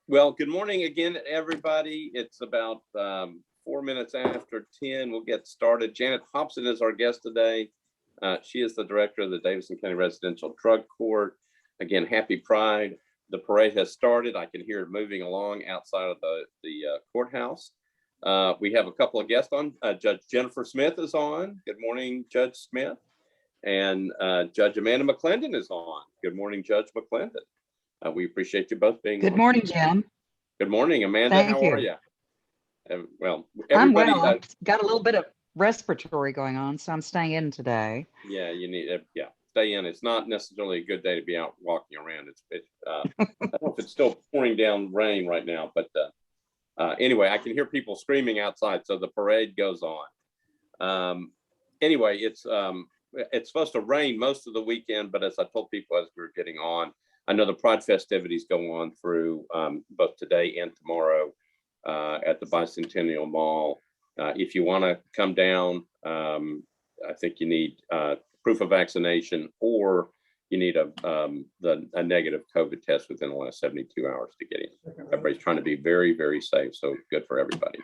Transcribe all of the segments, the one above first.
Well, good morning again, everybody. It's about 4 minutes after 10. We'll get started. Janet Hobson is our guest today. She is the director of the Davidson County Residential Drug Court. Again, happy Pride. The parade has started. I can hear it moving along outside of the courthouse. We have a couple of guests on. Judge Jennifer Smith is on. Good morning, Judge Smith. And Judge Amanda McClendon is on. Good morning, Judge McClendon. We appreciate you both being on. Good morning, Jim. Good morning, Amanda. Thank How you. are you? Well, I'm everybody. well. I've got a little bit of respiratory going on, so I'm staying in today. Yeah, you need. Stay in. It's not necessarily a good day to be out walking around. I don't know if it's still pouring down rain right now, but anyway, I can hear people screaming outside, so the parade goes on. Anyway, it's supposed to rain most of the weekend, but as I told people as we were getting on, I know the Pride festivities go on through both today and tomorrow at the Bicentennial Mall. If you want to come down, I think you need proof of vaccination, or you need a negative COVID test within the last 72 hours to get in. Everybody's trying to be very, very safe, so good for everybody.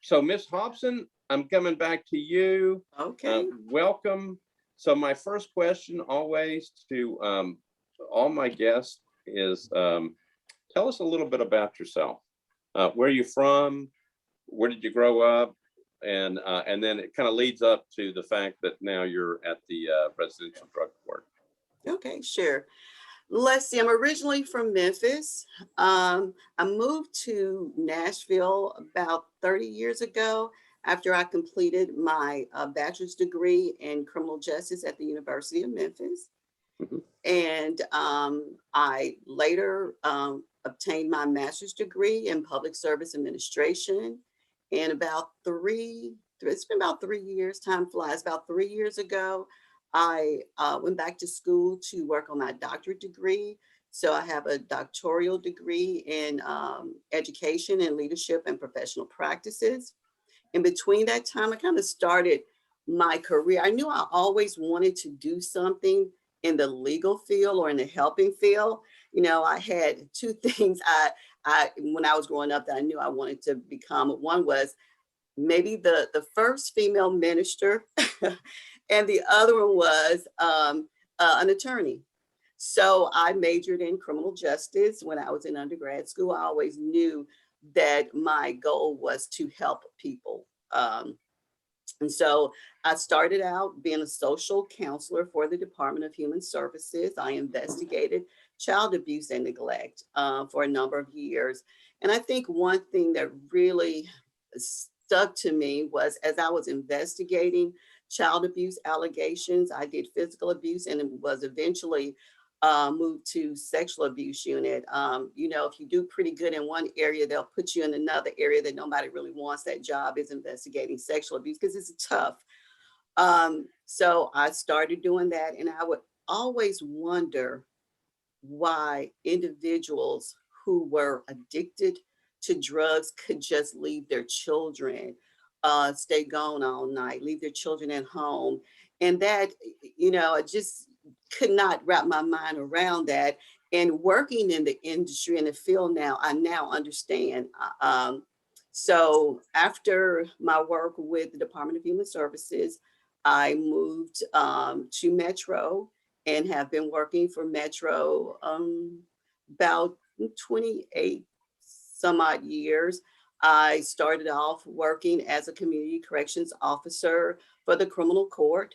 So Ms. Hobson, I'm coming back to you. Okay. Welcome. So my first question always to all my guests is tell us a little bit about yourself. Where are you from? Where did you grow up? And then it kind of leads up to the fact that now you're at the Residential Drug Court. Okay, sure. Let's see. I'm originally from Memphis. I moved to Nashville about 30 years ago after I completed my bachelor's degree in criminal justice at the University of Memphis. Mm-hmm. And I later obtained my master's degree in public service administration. And it's been about 3 years, time flies, about 3 years ago, I went back to school to work on my doctorate degree. So I have a doctoral degree in education and leadership and professional practices. In between that time, I kind of started my career. I knew I always wanted to do something in the legal field or in the helping field. You know, I had two things I when I was growing up that I knew I wanted to become. One was maybe the first female minister, and the other one was an attorney. So I majored in criminal justice when I was in undergrad school. I always knew that my goal was to help people. And so I started out being a social counselor for the Department of Human Services. I investigated child abuse and neglect for a number of years. And I think one thing that really stuck to me was as I was investigating child abuse allegations, I did physical abuse and was eventually moved to sexual abuse unit. You know, if you do pretty good in one area, they'll put you in another area that nobody really wants. That job is investigating sexual abuse because it's tough. So I started doing that, and I would always wonder why individuals who were addicted to drugs could just leave their children, stay gone all night, leave their children at home. And that, you know, I just could not wrap my mind around that. And working in the industry, in the field now, I now understand. So after my work with the Department of Human Services, I moved to Metro and have been working for Metro about 28 some odd years. I started off working as a community corrections officer for the criminal court.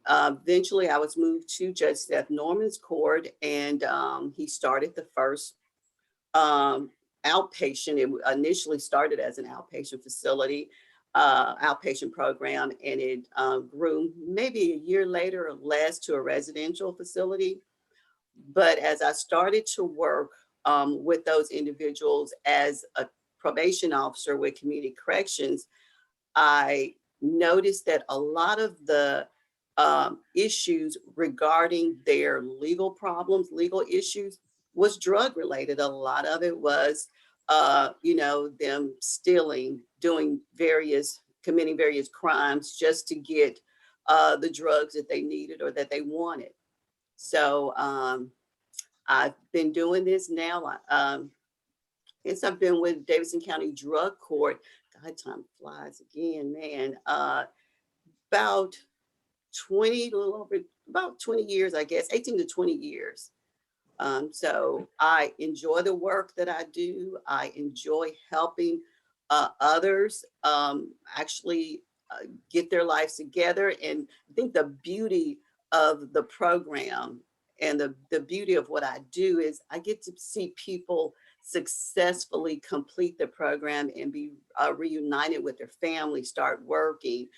Eventually, I was moved to Judge Seth Norman's court, and he started the first outpatient. It initially started as an outpatient facility, outpatient program, and it grew maybe a year later or less to a residential facility. But as I started to work with those individuals as a probation officer with community corrections, I noticed that a lot of the issues regarding their legal problems, legal issues, was drug related. A lot of it was, you know, them stealing, committing various crimes just to get the drugs that they needed or that they wanted. So I've been doing this now. Since I've been with Davidson County Drug Court, God, time flies again, man. About 20, a little over, about 20 years, I guess, 18 to 20 years. So I enjoy the work that I do. I enjoy helping others actually get their lives together. And I think the beauty of the program and the beauty of what I do is I get to see people successfully complete the program and be reunited with their family, start working,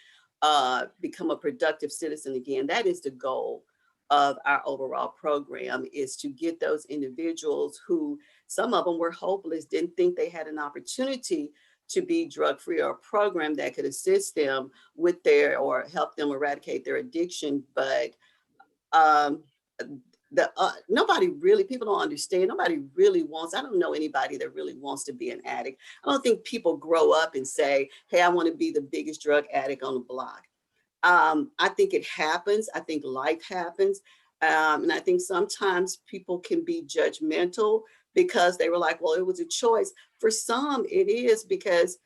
become a productive citizen again. That is the goal of our overall program, is to get those individuals who, some of them were hopeless, didn't think they had an opportunity to be drug-free, or a program that could assist them with their, or help them eradicate their addiction. But nobody really, people don't understand, nobody really wants, I don't know anybody that really wants to be an addict. I don't think people grow up and say, hey, I want to be the biggest drug addict on the block. I think it happens. I think life happens. And I think sometimes people can be judgmental because they were like, well, it was a choice. For some, it is because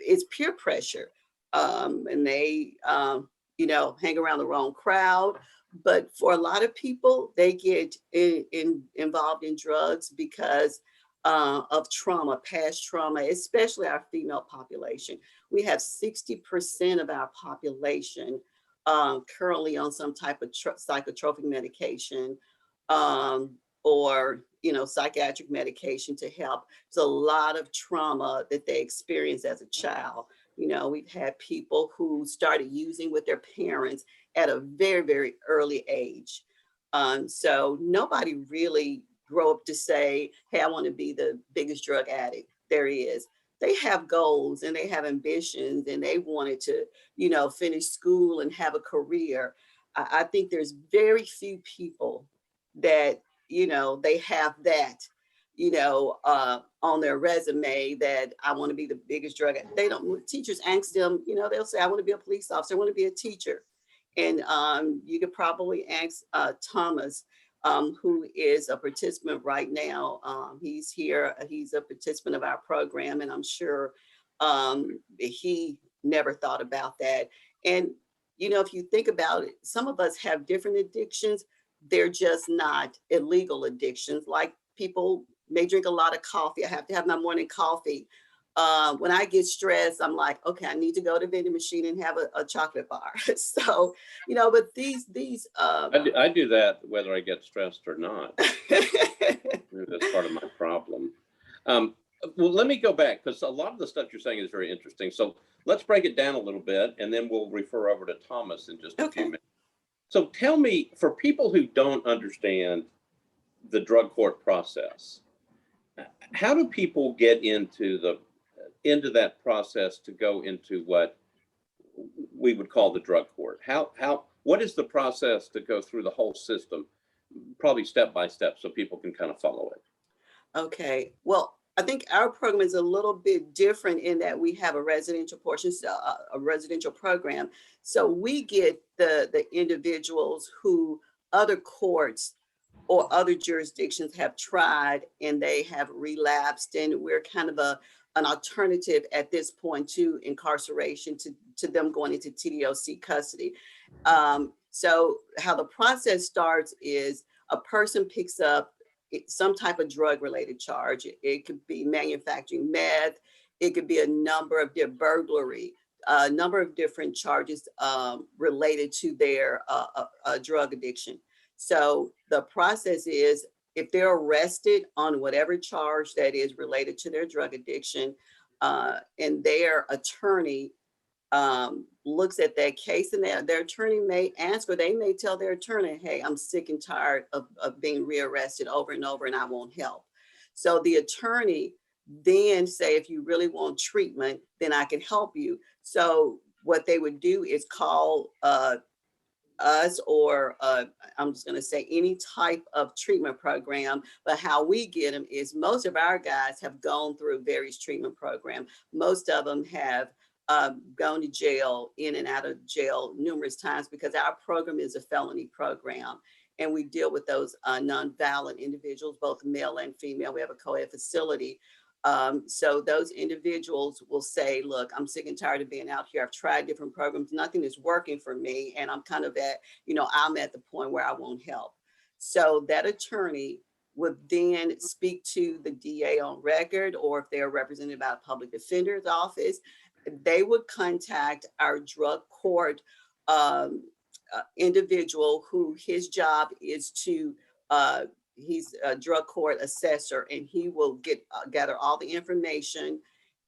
it's peer pressure. And they, hang around the wrong crowd. But for a lot of people, they get involved in drugs because of trauma, past trauma, especially our female population. We have 60% of our population currently on some type of psychotropic medication, or psychiatric medication to help. There's a lot of trauma that they experience as a child. We've had people who started using with their parents at a very, very early age. So nobody really grow up to say, hey, I want to be the biggest drug addict there is. They have goals and they have ambitions, and they wanted to, finish school and have a career. I think there's very few people that, they have that, on their resume, that I want to be the biggest drug addict. They don't, teachers ask them, they'll say, I want to be a police officer, I want to be a teacher. And you could probably ask Thomas, who is a participant right now. He's here, he's a participant of our program, and I'm sure he never thought about that. And, if you think about it, some of us have different addictions. They're just not illegal addictions. Like, people may drink a lot of coffee. I have to have my morning coffee. When I get stressed, I'm like, okay, I need to go to the vending machine and have a chocolate bar. So, but these I do that whether I get stressed or not. That's part of my problem. Well, let me go back, because a lot of the stuff you're saying is very interesting. So let's break it down a little bit, and then we'll refer over to Thomas in just a few minutes. So tell me, for people who don't understand the drug court process, how do people get into that process to go into what we would call the drug court? What is the process to go through the whole system, probably step by step, so people can kind of follow it? Okay, well, I think our program is a little bit different in that we have a residential portion, a residential program. So we get the individuals who other courts or other jurisdictions have tried and they have relapsed, and we're kind of an alternative at this point to incarceration, to them going into TDOC custody. So how the process starts is a person picks up some type of drug related charge. It could be manufacturing meth. It could be a number of burglary, a number of different charges related to their drug addiction. So the process is, if they're arrested on whatever charge that is related to their drug addiction, and their attorney looks at that case, and their attorney may ask, or they may tell their attorney, hey, I'm sick and tired of being rearrested over and over, and I won't help. So the attorney then say, if you really want treatment, then I can help you. So what they would do is call us, or I'm just going to say any type of treatment program. But how we get them is, most of our guys have gone through various treatment programs. Most of them have gone to jail, in and out of jail numerous times, because our program is a felony program. and we deal with those nonviolent individuals, both male and female. We have a co-ed facility. So those individuals will say, look, I'm sick and tired of being out here. I've tried different programs. Nothing is working for me. And I'm kind of at, I'm at the point where I won't help. So that attorney would then speak to the DA on record, or if they're represented by a public defender's office, they would contact our drug court individual who his job is to he's a drug court assessor, and he will gather all the information,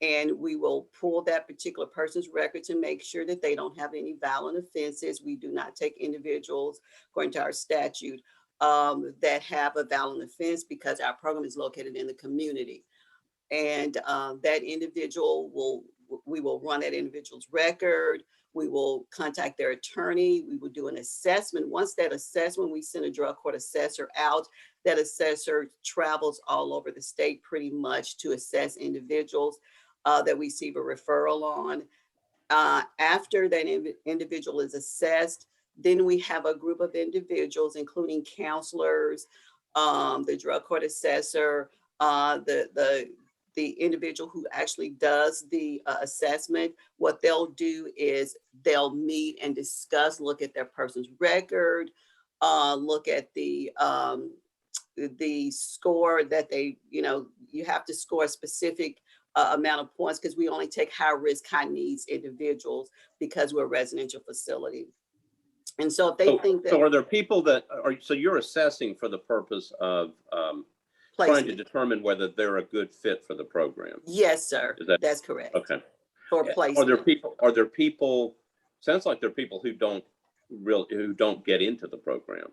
and we will pull that particular person's record to make sure that they don't have any violent offenses. We do not take individuals, according to our statute, that have a violent offense, because our program is located in the community. And that individual we will run that individual's record. We will contact their attorney. We will do an assessment. Once that assessment, we send a drug court assessor out. That assessor travels all over the state pretty much to assess individuals that we receive a referral on. After that individual is assessed, then we have a group of individuals, including counselors, the drug court assessor, the individual who actually does the assessment. What they'll do is they'll meet and discuss, look at their person's record, look at the score that they, you have to score a specific amount of points, because we only take high risk, high needs individuals, because we're a residential facility. And so if they think that. So are there people that are, so you're assessing for the purpose of trying to determine whether they're a good fit for the program? Yes, sir. That's correct. Okay. For placement. Are there people, sounds like there are people who don't get into the program.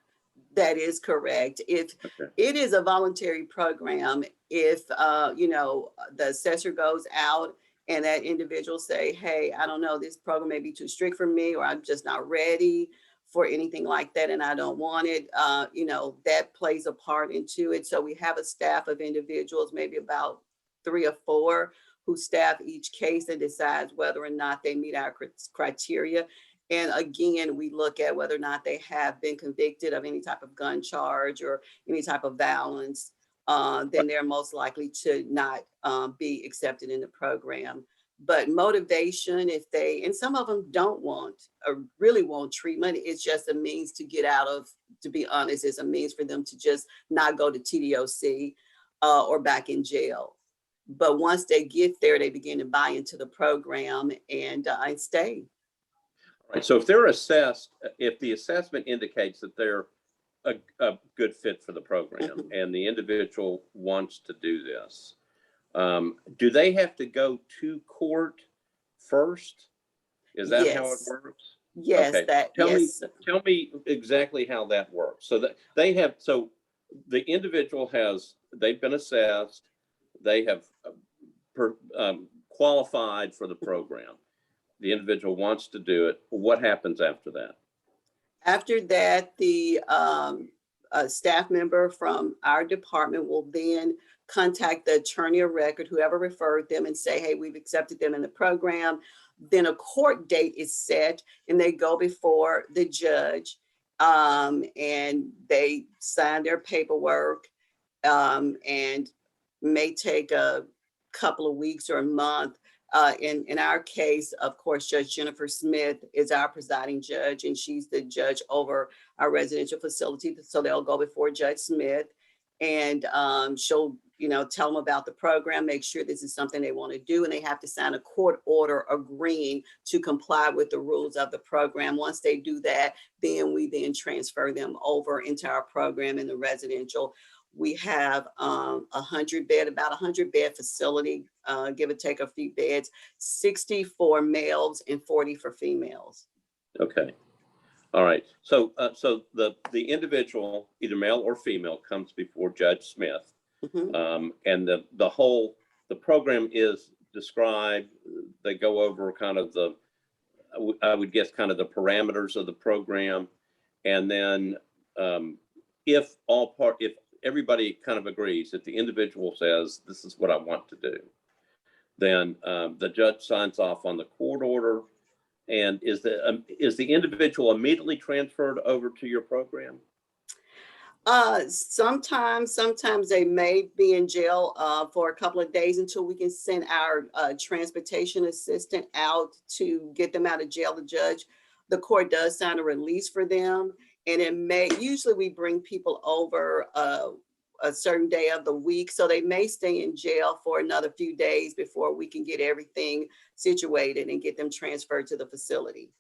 That is correct. It is a voluntary program. If, the assessor goes out and that individual say, hey, I don't know, this program may be too strict for me, or I'm just not ready for anything like that, and I don't want it, that plays a part into it. So we have a staff of individuals, maybe about 3 or 4, who staff each case and decides whether or not they meet our criteria. And again, we look at whether or not they have been convicted of any type of gun charge or any type of violence. Then they're most likely to not be accepted in the program. But motivation, and some of them don't want or really want treatment, it's just a means to get out of, to be honest, it's a means for them to just not go to TDOC or back in jail. But once they get there, they begin to buy into the program and stay. All right. So if they're assessed, if the assessment indicates that they're a good fit for the program and the individual wants to do this, do they have to go to court first? Is that how it works? Yes. Okay. Tell me exactly how that works. So that so the individual they've been assessed, they have qualified for the program. The individual wants to do it. What happens after that? After that, the staff member from our department will then contact the attorney of record, whoever referred them, and say, hey, we've accepted them in the program. Then a court date is set, and they go before the judge, and they sign their paperwork, and may take a couple of weeks or a month. In our case, of course, Judge Jennifer Smith is our presiding judge, and she's the judge over our residential facility. So they'll go before Judge Smith, and she'll, tell them about the program, make sure this is something they want to do, and they have to sign a court order agreeing to comply with the rules of the program. Once they do that, then we transfer them over into our program in the residential. We have about 100 bed facility, give or take a few beds, 60 for males and 40 for females. Okay. All right. So the individual, either male or female, comes before Judge Smith, and the program is described. They go over kind of I would guess kind of the parameters of the program, and then if everybody kind of agrees, if the individual says, this is what I want to do, then the judge signs off on the court order. And is the individual immediately transferred over to your program? Sometimes they may be in jail for a couple of days until we can send our transportation assistant out to get them out of jail. The court does sign a release for them, and usually we bring people over a certain day of the week, so they may stay in jail for another few days before we can get everything situated and get them transferred to the facility.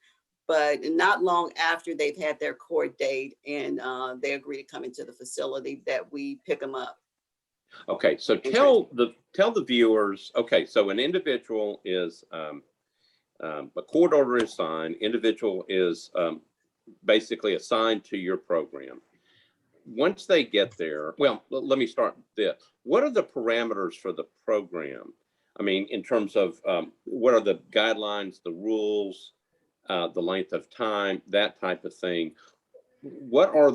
But not long after they've had their court date and they agree to come into the facility, that we pick them up. Okay, so tell the viewers. Okay, so an individual is a court order is signed. Individual is basically assigned to your program. Once they get there, well, let me start with this. What are the parameters for the program? I mean, in terms of what are the guidelines, the rules, the length of time, that type of thing. What are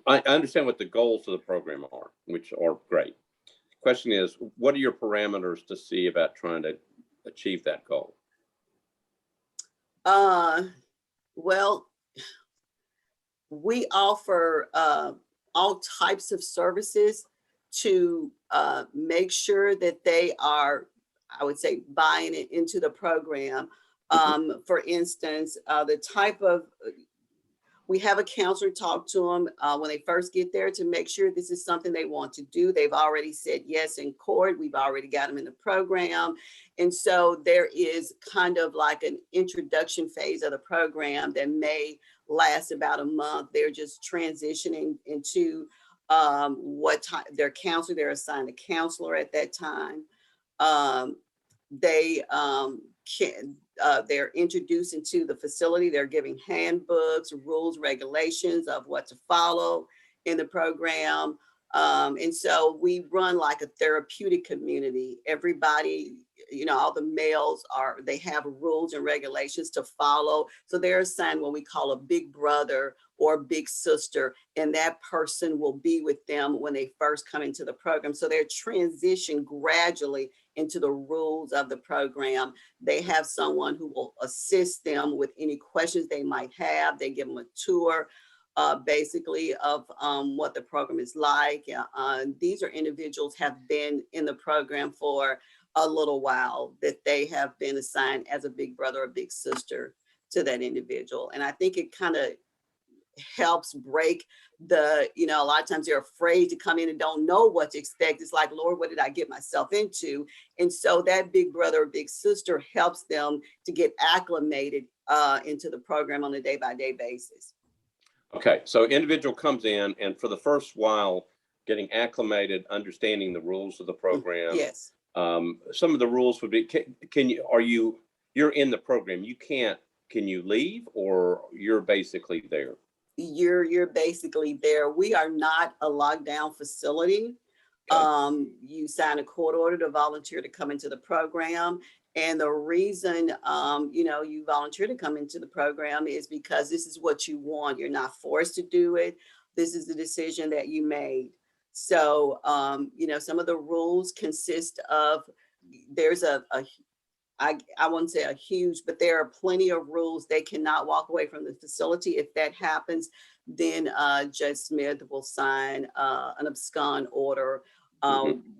I understand what the goals of the program are, which are great. The question is, what are your parameters to see about trying to achieve that goal? Well, we offer all types of services to make sure that they are, I would say, buying it into the program. For instance, we have a counselor talk to them when they first get there to make sure this is something they want to do. They've already said yes in court. We've already got them in the program. And so there is kind of like an introduction phase of the program that may last about a month. They're just transitioning into what time their counselor, they're assigned a counselor at that time. They're introduced into the facility. They're giving handbooks, rules, regulations of what to follow in the program. And so we run like a therapeutic community. Everybody, all the males they have rules and regulations to follow. So they're assigned what we call a big brother or big sister, and that person will be with them when they first come into the program. So they're transitioned gradually into the rules of the program. They have someone who will assist them with any questions they might have. They give them a tour, basically, of what the program is like. These are individuals have been in the program for a little while, that they have been assigned as a big brother or big sister to that individual. And I think it kind of helps break a lot of times they're afraid to come in and don't know what to expect. It's like, Lord, what did I get myself into? And so that big brother or big sister helps them to get acclimated into the program on a day-by-day basis. Okay, so individual comes in, and for the first while, getting acclimated, understanding the rules of the program. Yes. Some of the rules would be, you're in the program, can you leave, or you're basically there? You're basically there. We are not a lockdown facility. Okay. You sign a court order to volunteer to come into the program. And the reason, you volunteer to come into the program is because this is what you want. You're not forced to do it. This is the decision that you made. So, some of the rules consist of, there's I wouldn't say a huge, but there are plenty of rules. They cannot walk away from the facility. If that happens, then Judge Smith will sign an abscond order.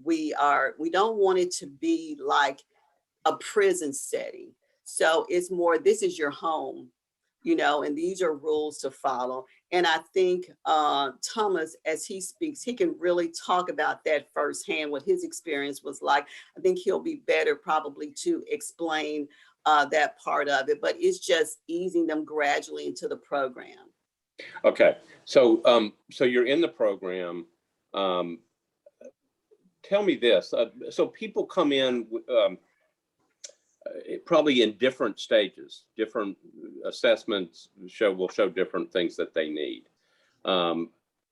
We don't want it to be like a prison setting. So it's more, this is your home, and these are rules to follow. And I think Thomas, as he speaks, he can really talk about that firsthand, what his experience was like. I think he'll be better probably to explain that part of it, but it's just easing them gradually into the program. Okay, so you're in the program. Tell me this. So people come in probably in different stages, different assessments will show different things that they need.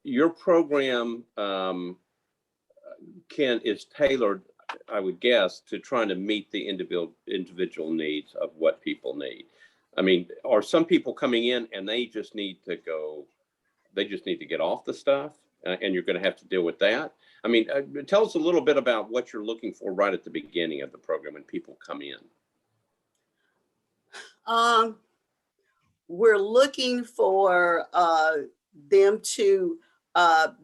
Your program is tailored, I would guess, to trying to meet the individual needs of what people need. I mean, are some people coming in and they just need to get off the stuff, and you're going to have to deal with that? I mean, tell us a little bit about what you're looking for right at the beginning of the program when people come in. We're looking for them to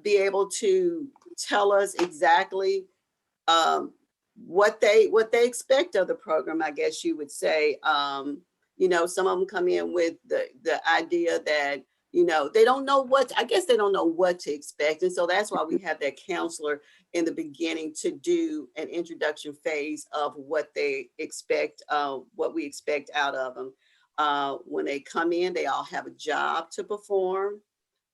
be able to tell us exactly what they expect of the program, I guess you would say. Some of them come in with the idea that, they don't know I guess they don't know what to expect. And so that's why we have that counselor in the beginning to do an introduction phase of what they expect, what we expect out of them. When they come in, they all have a job to perform.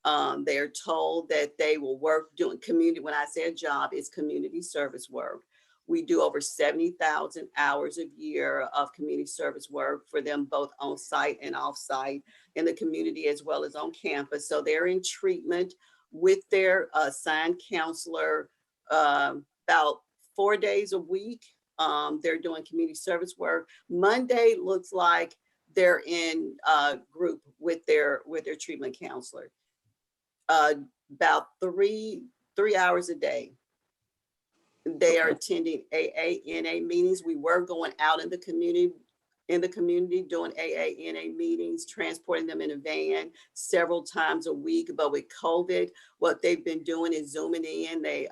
They're told that they will work doing community. When I say a job, it's community service work. We do over 70,000 hours a year of community service work for them, both on site and off site in the community as well as on campus. So they're in treatment with their assigned counselor about 4 days a week. They're doing community service work. Monday looks like they're in group with their treatment counselor. About three hours a day. They are attending AA, NA meetings. We were going out in the community doing AA, NA meetings, transporting them in a van several times a week. But with COVID, what they've been doing is zooming in. They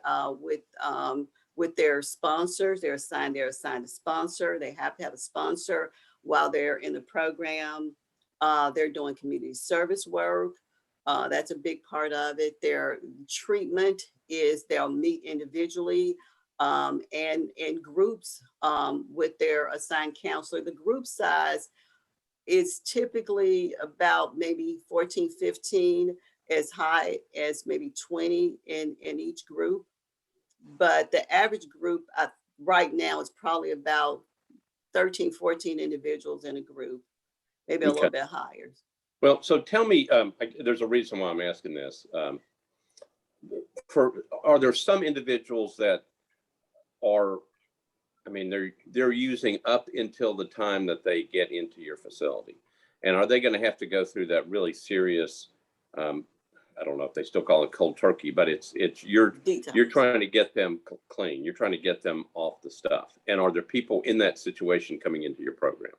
with their sponsors, they're assigned a sponsor. They have to have a sponsor while they're in the program. They're doing community service work. That's a big part of it. Their treatment is they'll meet individually and in groups with their assigned counselor. The group size is typically about maybe 14, 15, as high as maybe 20 in each group. But the average group right now is probably about 13, 14 individuals in a group, maybe a little bit higher. Well, so tell me, there's a reason why I'm asking this. Are there some individuals that are, they're using up until the time that they get into your facility? And are they going to have to go through that really serious, I don't know if they still call it cold turkey, but you're trying to get them clean. You're trying to get them off the stuff. And are there people in that situation coming into your program?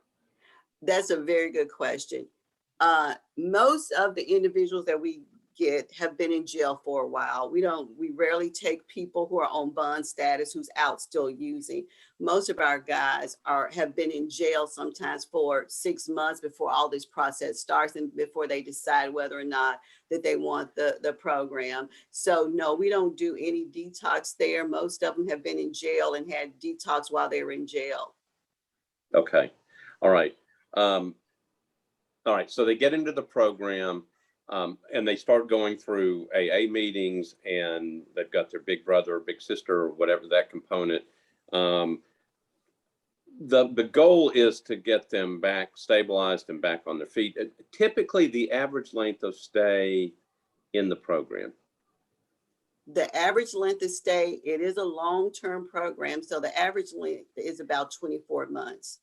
That's a very good question. Most of the individuals that we get have been in jail for a while. We rarely take people who are on bond status who's out still using. Most of our guys have been in jail sometimes for 6 months before all this process starts and before they decide whether or not that they want the program. So no, we don't do any detox there. Most of them have been in jail and had detox while they were in jail. Okay. All right. All right. So they get into the program. And they start going through AA meetings, and they've got their big brother or big sister or whatever that component. The goal is to get them back stabilized and back on their feet. Typically, the average length of stay in the program. The average length of stay, it is a long-term program, so the average length is about 24 months.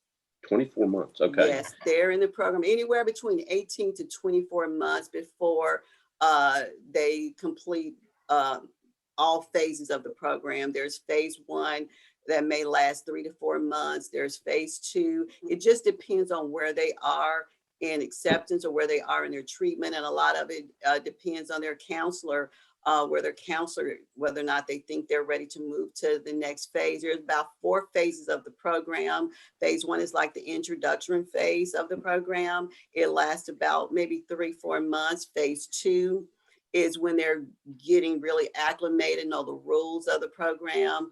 24 months. Okay. Yes, they're in the program anywhere between 18 to 24 months before they complete all phases of the program. There's phase 1 that may last 3 to 4 months. There's phase 2. It just depends on where they are in acceptance or where they are in their treatment. And a lot of it depends on their counselor, whether or not they think they're ready to move to the next phase. There's about 4 phases of the program. Phase 1 is like the introduction phase of the program. It lasts about maybe 3-4 months. Phase 2 is when they're getting really acclimated, know the rules of the program.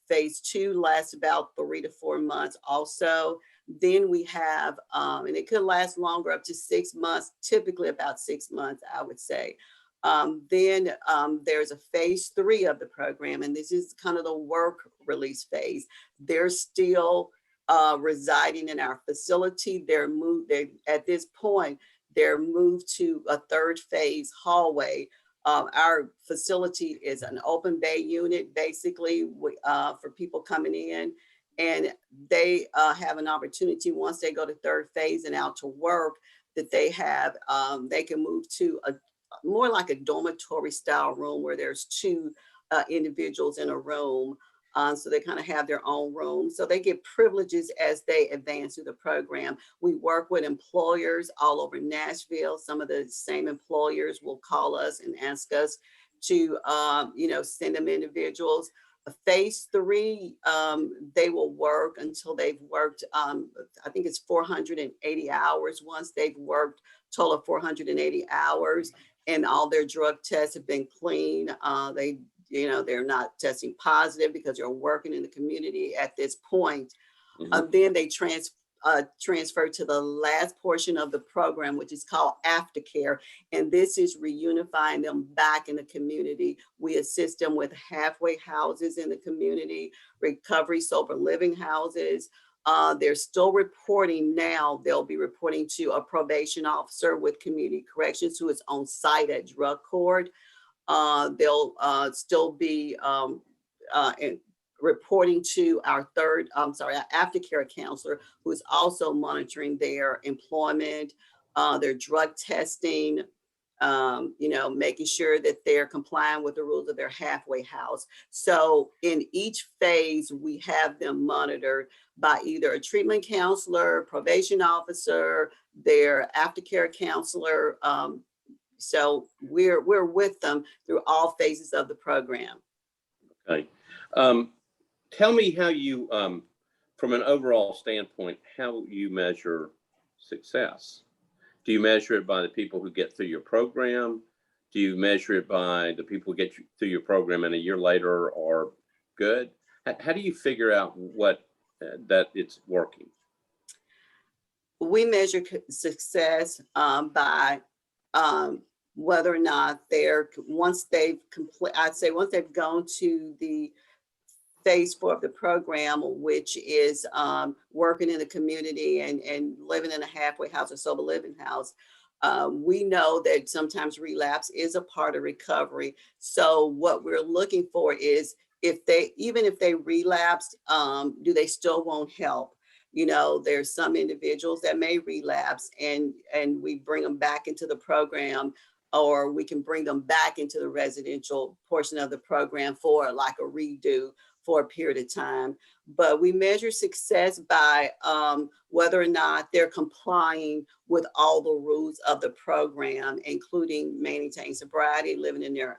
Phase 2 lasts about 3 to 4 months also. Then we have, and it could last longer, up to 6 months, typically about 6 months, I would say. Then there's a phase 3 of the program, and this is kind of the work release phase. They're still residing in our facility. At this point, they're moved to a 3rd phase hallway. Our facility is an open bay unit, basically, for people coming in, and they have an opportunity once they go to 3rd phase and out to work that they can move to more like a dormitory style room where there's 2 individuals in a room. So they kind of have their own room. So they get privileges as they advance through the program. We work with employers all over Nashville. Some of the same employers will call us and ask us to, send them individuals. Phase 3, they will work until they've worked, I think it's 480 hours. Once they've worked total of 480 hours and all their drug tests have been clean, they're not testing positive because you're working in the community at this point. Then they transfer to the last portion of the program, which is called aftercare. And this is reunifying them back in the community. We assist them with halfway houses in the community, recovery sober living houses. They're still reporting now. They'll be reporting to a probation officer with community corrections who is on site at drug court. They'll still be reporting to our aftercare counselor, who is also monitoring their employment, their drug testing, making sure that they're complying with the rules of their halfway house. So in each phase, we have them monitored by either a treatment counselor, probation officer, their aftercare counselor. So we're with them through all phases of the program. Okay. Tell me how you, from an overall standpoint, how you measure success. Do you measure it by the people who get through your program? Do you measure it by the people who get through your program and a year later are good? How do you figure out that it's working? We measure success by whether or not once they've gone to the phase 4 of the program, which is working in the community and living in a halfway house or sober living house. We know that sometimes relapse is a part of recovery. So what we're looking for is even if they relapsed, do they still want help? There's some individuals that may relapse and we bring them back into the program, or we can bring them back into the residential portion of the program for like a redo for a period of time. But we measure success by whether or not they're complying with all the rules of the program, including maintaining sobriety, living in their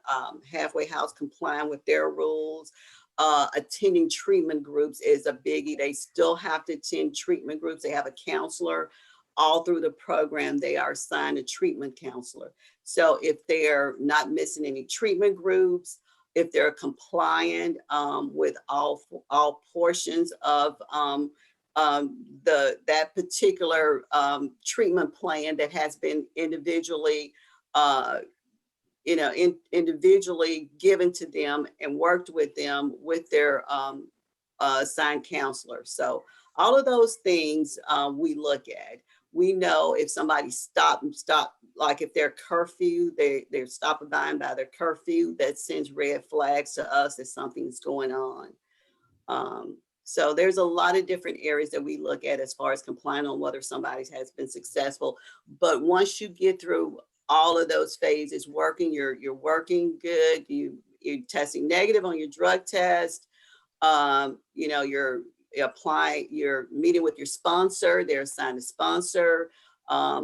halfway house, complying with their rules. Attending treatment groups is a biggie. They still have to attend treatment groups. They have a counselor. All through the program, they are assigned a treatment counselor. So if they're not missing any treatment groups, if they're compliant with all portions of that particular treatment plan that has been individually individually given to them and worked with them with their assigned counselor. So all of those things we look at. We know if somebody stop, like if their curfew, they're stopping by their curfew, that sends red flags to us that something's going on. So there's a lot of different areas that we look at as far as complying on whether somebody has been successful. But once you get through all of those phases, you're working good, you're testing negative on your drug test, you're meeting with your sponsor, they're assigned a sponsor,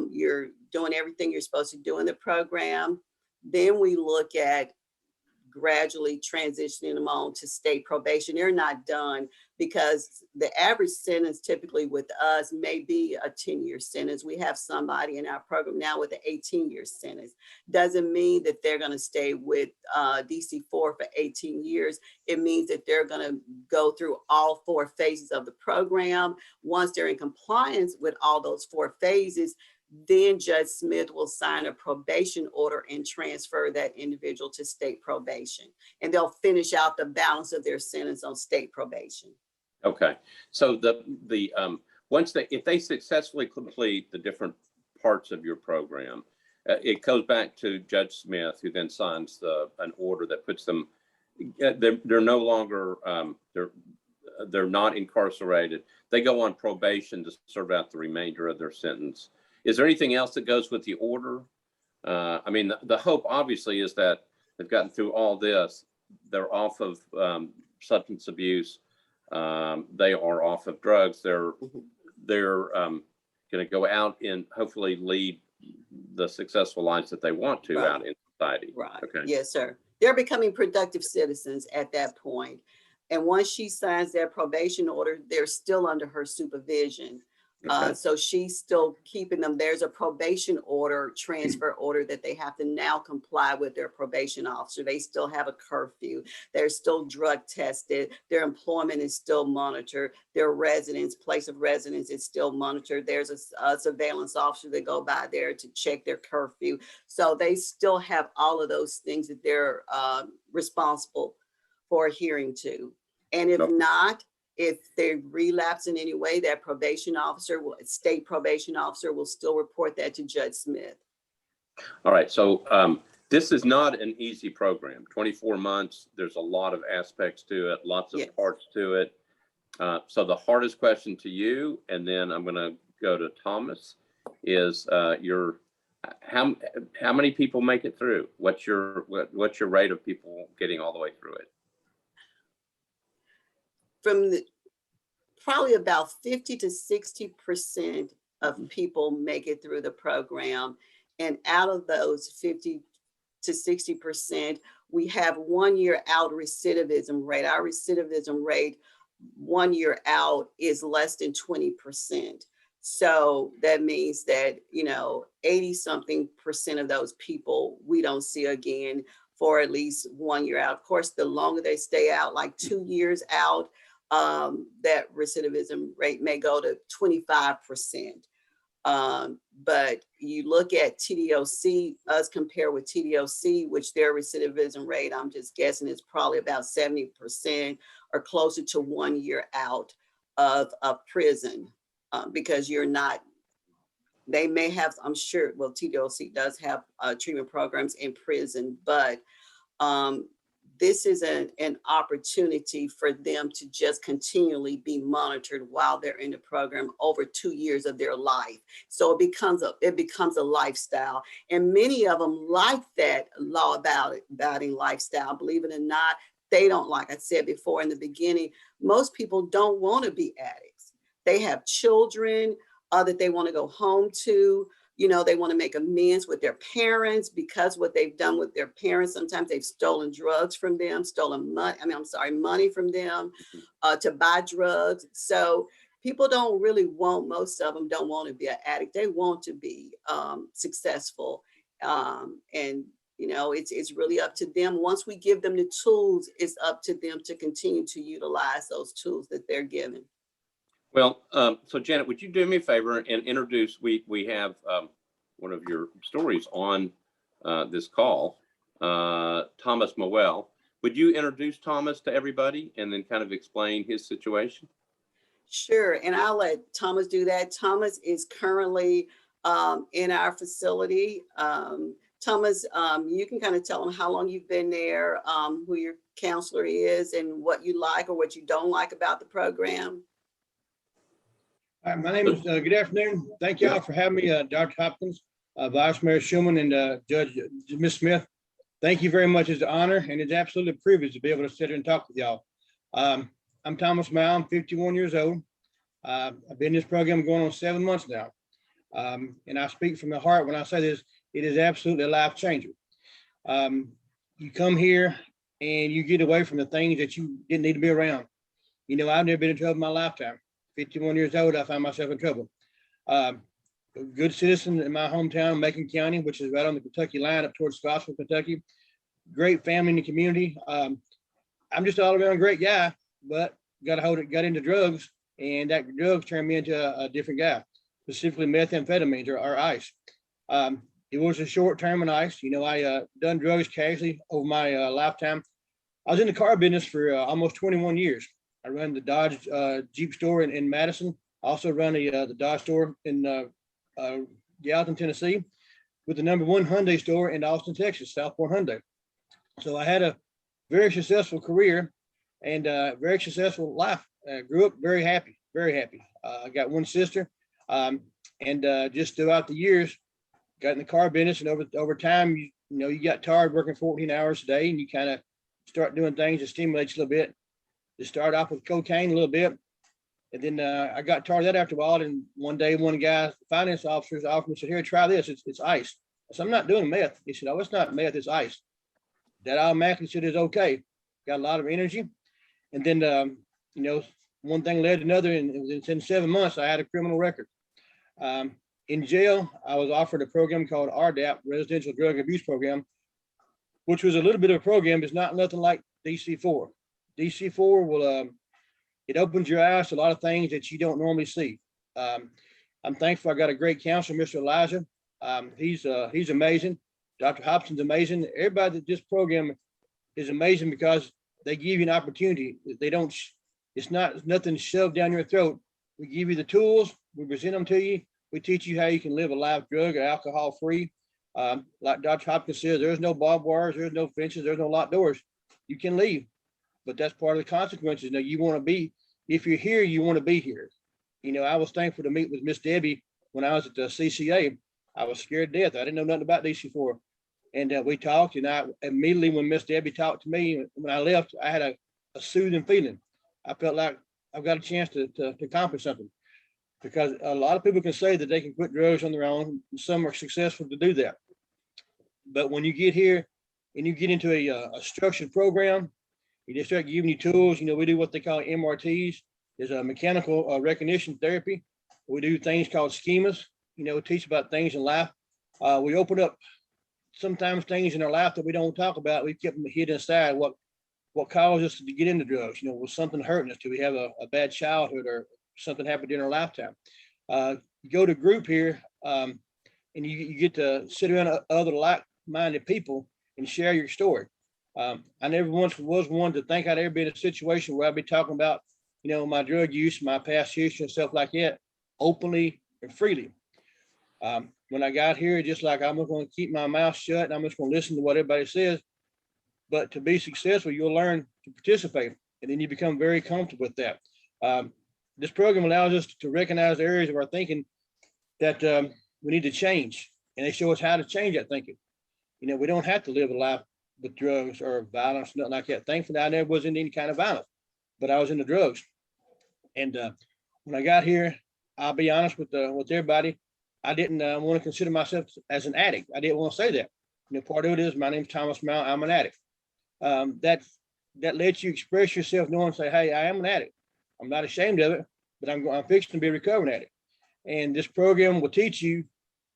you're doing everything you're supposed to do in the program. Then we look at gradually transitioning them on to state probation. They're not done because the average sentence typically with us may be a 10-year sentence. We have somebody in our program now with an 18-year sentence. Doesn't mean that they're going to stay with DC4 for 18 years. It means that they're going to go through all 4 phases of the program. Once they're in compliance with all those 4 phases, then Judge Smith will sign a probation order and transfer that individual to state probation. And they'll finish out the balance of their sentence on state probation. Okay. So if they successfully complete the different parts of your program, it goes back to Judge Smith, who then signs an order that puts them, they're no longer, they're not incarcerated. They go on probation to serve out the remainder of their sentence. Is there anything else that goes with the order? I mean, the hope obviously is that they've gotten through all this. They're off of substance abuse. They are off of drugs. They're going to go out and hopefully lead the successful lives that they want to out in society. Right. Okay. Yes, sir. They're becoming productive citizens at that point. And once she signs their probation order, they're still under her supervision. Okay. So she's still keeping them. There's a probation order, transfer order that they have to now comply with their probation officer. They still have a curfew. They're still drug tested. Their employment is still monitored. Their residence, place of residence is still monitored. There's a surveillance officer that go by there to check their curfew. So they still have all of those things that they're responsible for adhering to. And if not, if they relapse in any way, that state probation officer will still report that to Judge Smith. All right. So this is not an easy program. 24 months. There's a lot of aspects to it, lots of parts to it. So the hardest question to you, and then I'm going to go to Thomas, is how many people make it through? What's your rate of people getting all the way through it? Probably about 50 to 60% of people make it through the program. And out of those 50 to 60%, we have 1 year out recidivism rate. Our recidivism rate 1 year out is less than 20%. So that means that, 80-something% of those people we don't see again for at least 1 year out. Of course, the longer they stay out, like 2 years out, that recidivism rate may go to 25%. But you look at TDOC, us compare with TDOC, which their recidivism rate, I'm just guessing, is probably about 70% or closer to 1 year out of prison, because they may have, I'm sure, well, TDOC does have treatment programs in prison, but this is an opportunity for them to just continually be monitored while they're in the program over 2 years of their life. So it becomes a lifestyle. And many of them like that law-abiding lifestyle. Believe it or not, they don't, like I said before in the beginning, most people don't want to be addicts. They have children that they want to go home to. They want to make amends with their parents because what they've done with their parents, sometimes they've stolen drugs from them, money from them to buy drugs. So people most of them don't want to be an addict. They want to be successful. And it's really up to them. Once we give them the tools, it's up to them to continue to utilize those tools that they're given. Well, so Janet, would you do me a favor and introduce, we have one of your stories on this call, Thomas Mowell. Would you introduce Thomas to everybody and then kind of explain his situation? Sure, and I'll let Thomas do that. Thomas is currently in our facility. Thomas, you can kind of tell him how long you've been there, who your counselor is, and what you like or what you don't like about the program. My name is, good afternoon. Thank y'all for having me, Dr. Hopkins, Vice Mayor Shulman, and Judge Ms. Smith. Thank you very much. It's an honor and it's absolutely a privilege to be able to sit here and talk with y'all. I'm Thomas Mowell. I'm 51 years old. I've been in this program going on 7 months now. And I speak from the heart when I say this, it is absolutely a life changer. You come here and you get away from the things that you didn't need to be around. I've never been in trouble in my lifetime. 51 years old, I found myself in trouble. A good citizen in my hometown, Macon County, which is right on the Kentucky line up towards Scottsville, Kentucky. Great family in the community. I'm just all around great guy, but got into drugs, and that drugs turned me into a different guy, specifically methamphetamines or ice. It was a short term in ice. I done drugs casually over my lifetime. I was in the car business for almost 21 years. I run the Dodge Jeep store in Madison. Also run the Dodge store in Gallatin, Tennessee, with the #1 Hyundai store in Austin, Texas, Southport Hyundai. So I had a very successful career and very successful life. Grew up very happy, very happy. I got one sister, and just throughout the years, got in the car business, and over time, you got tired working 14 hours a day, and you kind of start doing things that stimulate you a little bit. Just started off with cocaine a little bit. And then I got tired of that after a while. And one day, one guy, finance officers offered me, said, here, try this. It's ice. I said, I'm not doing meth. He said, oh, it's not meth, it's ice. That automatically said it's okay. Got a lot of energy. And then, you know, one thing led to another. And within 7 months, I had a criminal record. In jail, I was offered a program called RDAP, Residential Drug Abuse Program, which was a little bit of a program. It's not nothing like DC-4. DC-4 will, it opens your eyes to a lot of things that you don't normally see. I'm thankful I got a great counselor, Mr. Elijah. He's amazing. Dr. Hobson's amazing. Everybody that this program is amazing because they give you an opportunity. They don't, it's nothing shoved down your throat. We give you the tools, we present them to you. We teach you how you can live a life drug or alcohol free. Like Dr. Hopkins says, there's no barbed wires, there's no fences, there's no locked doors. You can leave, but that's part of the consequences. Now you want to be, if you're here, you want to be here. You know, I was thankful to meet with Miss Debbie when I was at the CCA. I was scared to death. I didn't know nothing about DC-4. And we talked, and I immediately, when Miss Debbie talked to me, when I left, I had a soothing feeling. I felt like I've got a chance to accomplish something, because a lot of people can say that they can quit drugs on their own. And some are successful to do that. But when you get here and you get into a structured program, you just start giving you tools. You know, we do what they call MRTs. There's a mechanical recognition therapy. We do things called schemas. You know, teach about things in life. We open up sometimes things in our life that we don't talk about. We kept them hidden inside. What caused us to get into drugs? You know, was something hurting us? Do we have a bad childhood or something happened in our lifetime? You go to group here, and you get to sit around other like-minded people and share your story. I never once was one to think I'd ever be in a situation where I'd be talking about, you know, my drug use, my past history and stuff like that, openly and freely. When I got here, just like I'm going to keep my mouth shut and I'm just going to listen to what everybody says. But to be successful, you'll learn to participate, and then you become very comfortable with that. This program allows us to recognize the areas of our thinking that we need to change, and they show us how to change that thinking. You know, we don't have to live a life with drugs or violence, nothing like that. Thankfully, I never was in any kind of violence, but I was into drugs. And when I got here, I'll be honest with everybody, I didn't want to consider myself as an addict. I didn't want to say that. You know, part of it is my name's Thomas Mount. I'm an addict. That lets you express yourself, knowing, say, hey, I am an addict. I'm not ashamed of it, but I'm fixing to be a recovering addict. And this program will teach you,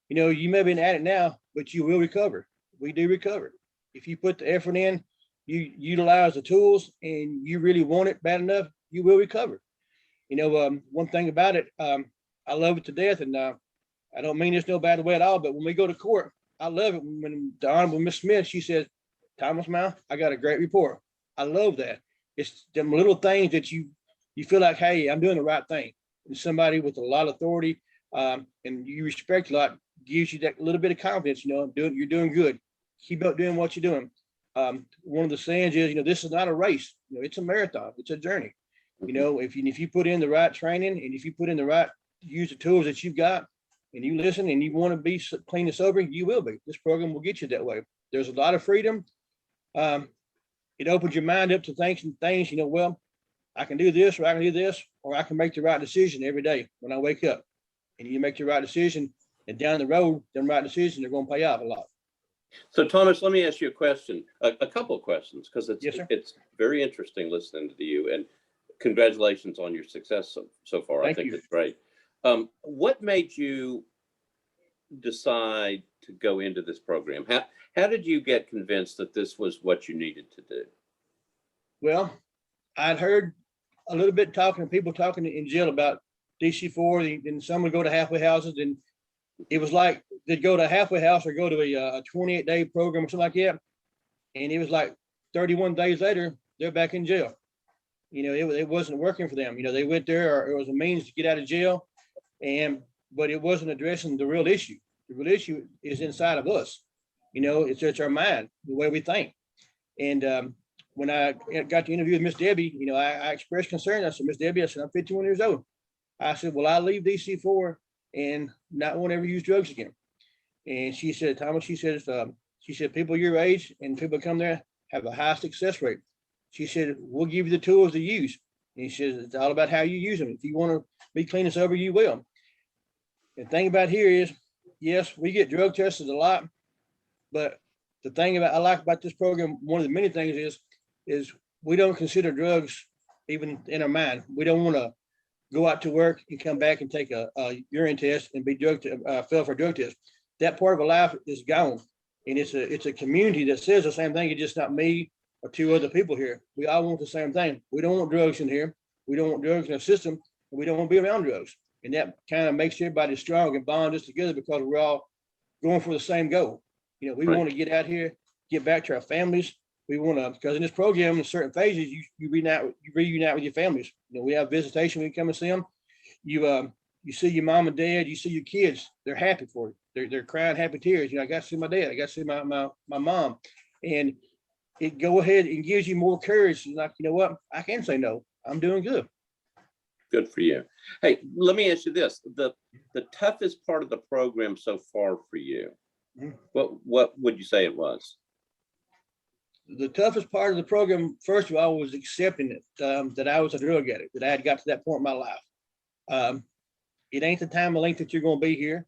you know, you may be an addict now, but you will recover. We do recover. If you put the effort in, you utilize the tools, and you really want it bad enough, you will recover. You know, one thing about it, I love it to death, and I don't mean this no bad way at all, but when we go to court, I love it when the Honorable Miss Smith, she says, Thomas Mount, I got a great report. I love that. It's them little things that you feel like, hey, I'm doing the right thing. And somebody with a lot of authority and you respect a lot gives you that little bit of confidence, you know, you're doing good. Keep up doing what you're doing. One of the sayings is, you know, this is not a race. You know, it's a marathon. It's a journey. You know, if you put in the right training, and if you put in the right, use the tools that you've got, and you listen and you want to be clean and sober, you will be. This program will get you that way. There's a lot of freedom. It opens your mind up to things, you know, well, I can do this, or I can do this, or I can make the right decision every day when I wake up. And you make the right decision, and down the road, them right decisions are going to pay off a lot. So Thomas, let me ask you a question, a couple of questions, because Yes, it's very interesting listening to you, and congratulations on your success so far. Thank I think you. it's great. What made you decide to go into this program? How did you get convinced that this was what you needed to do? Well, I'd heard a little bit people talking in jail about DC-4, and some would go to halfway houses, and it was like they'd go to a halfway house or go to a 28-day program or something like that. And it was like 31 days later, they're back in jail. You know, it wasn't working for them. You know, they went there, or it was a means to get out of jail, but it wasn't addressing the real issue. The real issue is inside of us. You know, it's our mind, the way we think. And when I got to interview with Miss Debbie, you know, I expressed concern. I said, Miss Debbie, I said, I'm 51 years old. I said, well, I leave DC-4 and not want to ever use drugs again. And she said, Thomas, she said, people your age and people come there have a high success rate. She said, we'll give you the tools to use. And he says, it's all about how you use them. If you want to be clean and sober, you will. The thing about here is, yes, we get drug tested a lot, but the thing I like about this program, one of the many things is we don't consider drugs even in our mind. We don't want to go out to work and come back and take a urine test and be fail for a drug test. That part of our life is gone. And it's a community that says the same thing. It's just not me or two other people here. We all want the same thing. We don't want drugs in here. We don't want drugs in our system. And we don't want to be around drugs. And that kind of makes everybody strong and bond us together because we're all going for the same goal. You know, we want to get out here, get back to our families. We want to, because in this program, in certain phases, you reunite with your families. You know, we have visitation when you come and see them. You see your mom and dad, you see your kids. They're happy for you. They're crying happy tears. You know, I got to see my dad. I got to see my mom. And it go ahead and gives you more courage. Like, you know what? I can say no. I'm doing good. Good for you. Hey, let me ask you this. The toughest part of the program so far for you, what would you say it was? The toughest part of the program, first of all, was accepting it, that I was a drug addict, that I had got to that point in my life. It ain't the time or length that you're going to be here.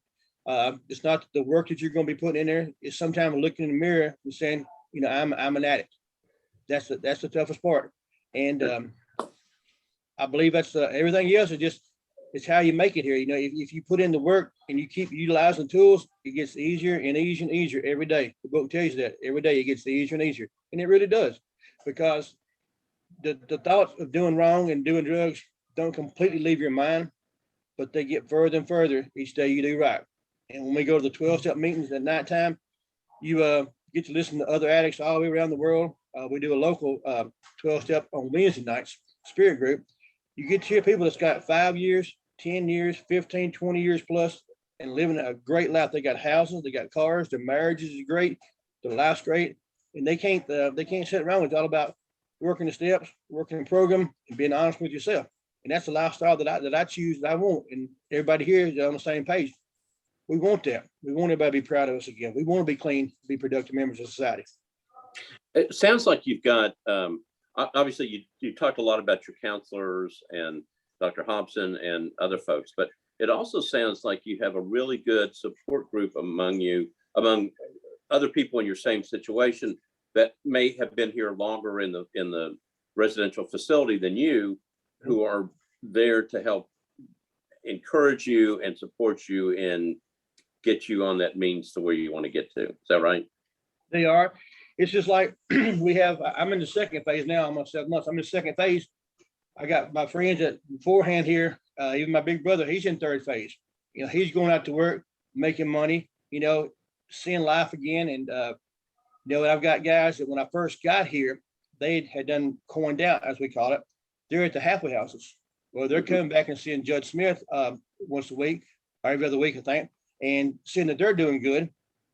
It's not the work that you're going to be putting in there. It's sometimes looking in the mirror and saying, you know, I'm an addict. That's the toughest part. And I believe that's everything else is just, it's how you make it here. You know, if you put in the work and you keep utilizing tools, it gets easier and easier and easier every day. The book tells you that every day it gets easier and easier. And it really does, because the thoughts of doing wrong and doing drugs don't completely leave your mind, but they get further and further each day you do right. And when we go to the 12-step meetings at nighttime, you get to listen to other addicts all the way around the world. We do a local 12-step on Wednesday nights, spirit group. You get to hear people that's got 5 years, 10 years, 15, 20 years plus, and living a great life. They got houses, they got cars, their marriages is great, their life's great, and they can't sit around. It's all about working the steps, working the program, and being honest with yourself. And that's the lifestyle that I choose, that I want. And everybody here is on the same page. We want that. We want everybody to be proud of us again. We want to be clean, be productive members of society. It sounds like you've got, obviously you talked a lot about your counselors and Dr. Hobson and other folks, but it also sounds like you have a really good support group among other people in your same situation that may have been here longer in the residential facility than you, who are there to help encourage you and support you and get you on that means to where you want to get to. Is that right? They are. It's just like I'm in the second phase now. I'm on 7 months. I'm in the second phase. I got my friends that beforehand here, even my big brother, he's in third phase. You know, he's going out to work, making money, you know, seeing life again. And, you know, I've got guys that when I first got here, they had done coined out, as we call it. They're at the halfway houses. Well, they're coming back and seeing Judge Smith once a week, or every other week, I think, and seeing that they're doing good.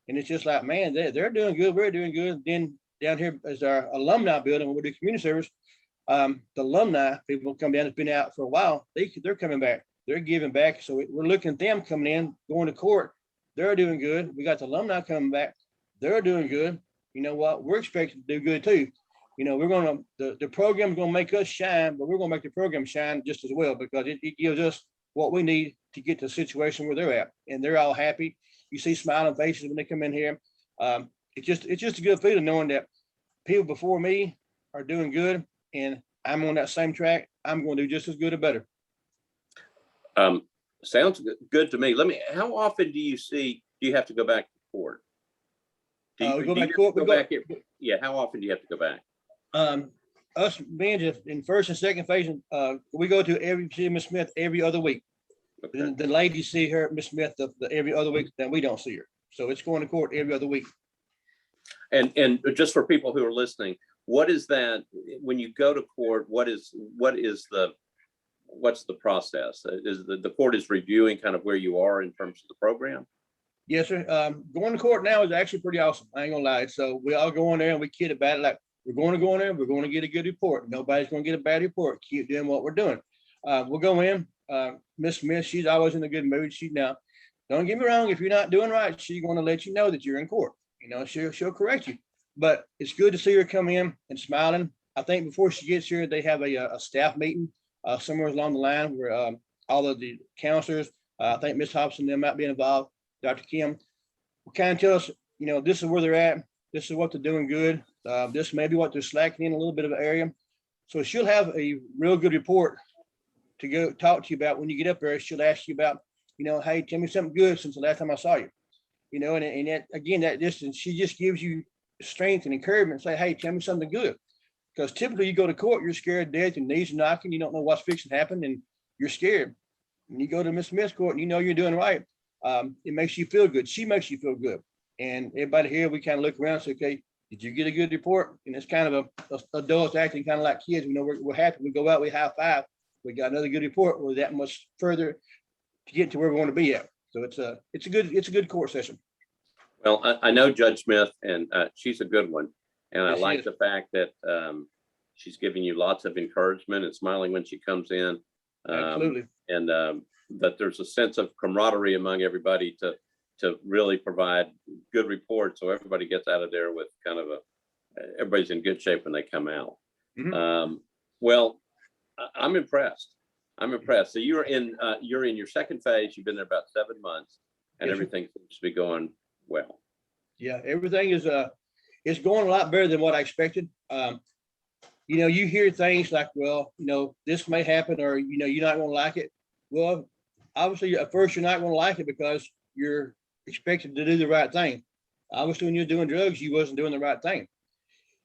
And it's just like, man, they're doing good. We're doing good. Then down here is our alumni building when we do community service. The alumni people come down, that's been out for a while. They're coming back. They're giving back. So we're looking at them coming in, going to court. They're doing good. We got the alumni coming back. They're doing good. You know what? We're expected to do good too. You know, the program's going to make us shine, but we're going to make the program shine just as well, because it gives us what we need to get to the situation where they're at. And they're all happy. You see smiling faces when they come in here. It's just a good feeling knowing that people before me are doing good, and I'm on that same track. I'm going to do just as good or better. Sounds good to me. How often do you have to go back to court? We go back to court. Yeah. How often do you have to go back? Us being just in first and second phase, we go to see Miss Smith every other week. Okay. The ladies see her, Miss Smith, every other week, then we don't see her. So it's going to court every other week. And just for people who are listening, what is that when you go to court? What's the process? Is the court is reviewing kind of where you are in terms of the program? Yes, sir. Going to court now is actually pretty awesome. I ain't gonna lie. So we all go in there and we kid about it like we're going to go in there. We're going to get a good report. Nobody's going to get a bad report. Keep doing what we're doing. We'll go in. Miss Smith, she's always in a good mood. Now, don't get me wrong. If you're not doing right, she's going to let you know that you're in court. You know, she'll correct you. But it's good to see her come in and smiling, I think before she gets here, they have a staff meeting somewhere along the line where all of the counselors, I think Ms. Hobson, them might be involved, Dr. Kim, will kind of tell us, this is where they're at. This is what they're doing good. This may be what they're slacking in a little bit of an area. So she'll have a real good report to go talk to you about when you get up there. She'll ask you about, hey, tell me something good since the last time I saw you. And that, again, that distance, she just gives you strength and encouragement and say, hey, tell me something good. Because typically you go to court, you're scared to death, your knees are knocking, you don't know what's fixing to happen, and you're scared. When you go to Miss Smith's court and you're doing right, it makes you feel good. She makes you feel good. And everybody here, we kind of look around and say, okay, did you get a good report? And it's kind of a adults acting kind of like kids. We're happy. We go out, we high five. We got another good report. We're that much further to get to where we want to be at. So it's a good court session. Well, I know Judge Smith, and she's a good one. And I Yes, like the fact that she's giving you lots of encouragement and smiling when she comes in. Absolutely. And that there's a sense of camaraderie among everybody to really provide good reports. So everybody gets out of there with kind of everybody's in good shape when they come out. Mm-hmm. Well, I'm impressed. So you're in your second phase. You've been there about 7 months, and Yes, sir. everything seems to be going well. Yeah, everything is it's going a lot better than what I expected. You hear things like, well, this may happen, or you're not going to like it. Well, obviously at first you're not going to like it because you're expected to do the right thing. Obviously when you're doing drugs, you wasn't doing the right thing.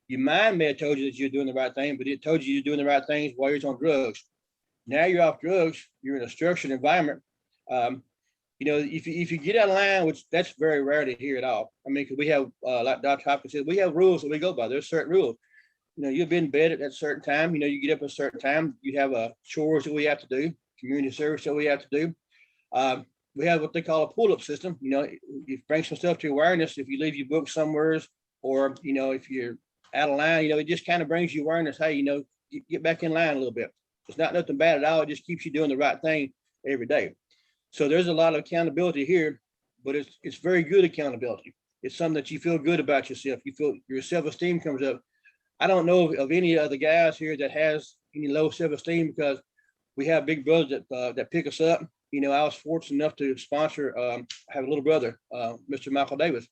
Your mind may have told you that you're doing the right thing, but it told you you're doing the right things while you're on drugs. Now you're off drugs, you're in a structured environment. If you get out of line, which that's very rare to hear at all. I mean, because we have, like Dr. Hopkins said, we have rules that we go by. There's certain rules. You've been in bed at that certain time. You get up at a certain time. You have chores that we have to do, community service that we have to do. We have what they call a pull-up system. You bring some stuff to awareness. If you leave your book somewhere, or if you're out of line, it just kind of brings you awareness. Hey, get back in line a little bit. It's not nothing bad at all. It just keeps you doing the right thing every day. So there's a lot of accountability here, but it's very good accountability. It's something that you feel good about yourself. You feel your self-esteem comes up. I don't know of any other guys here that has any low self-esteem, because we have big brothers that pick us up. I was fortunate enough to sponsor, have a little brother, Mr. Michael Davis.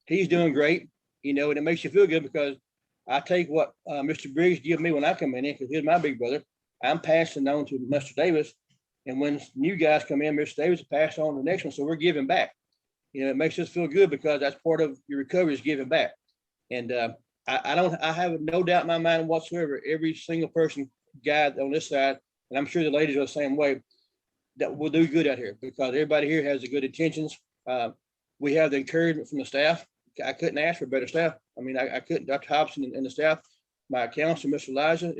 He's doing great, and it makes you feel good because I take what Mr. Briggs give me when I come in, because he's my big brother. I'm passing on to Mr. Davis. And when new guys come in, Mr. Davis pass on to the next one. So we're giving back. It makes us feel good because that's part of your recovery is giving back. And I have no doubt in my mind whatsoever, every single person, guy on this side, and I'm sure the ladies are the same way, that will do good out here because everybody here has the good intentions. We have the encouragement from the staff. I couldn't ask for better staff. I mean, I couldn't. Dr. Hobson and the staff, my counselor, Mr. Elijah,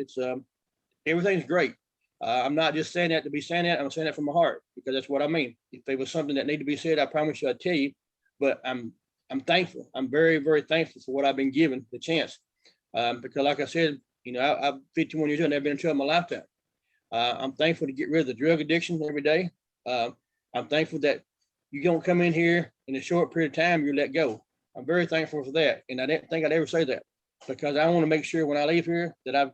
everything's great. I'm not just saying that to be saying that. I'm saying that from my heart because that's what I mean. If there was something that needed to be said, I promise you I'd tell you. But I'm thankful. I'm very, very thankful for what I've been given the chance. Because like I said, I'm 51 years old. I've never been in trouble in my lifetime. I'm thankful to get rid of the drug addiction every day. I'm thankful that you don't come in here in a short period of time, you let go. I'm very thankful for that. And I didn't think I'd ever say that because I want to make sure when I leave here that I've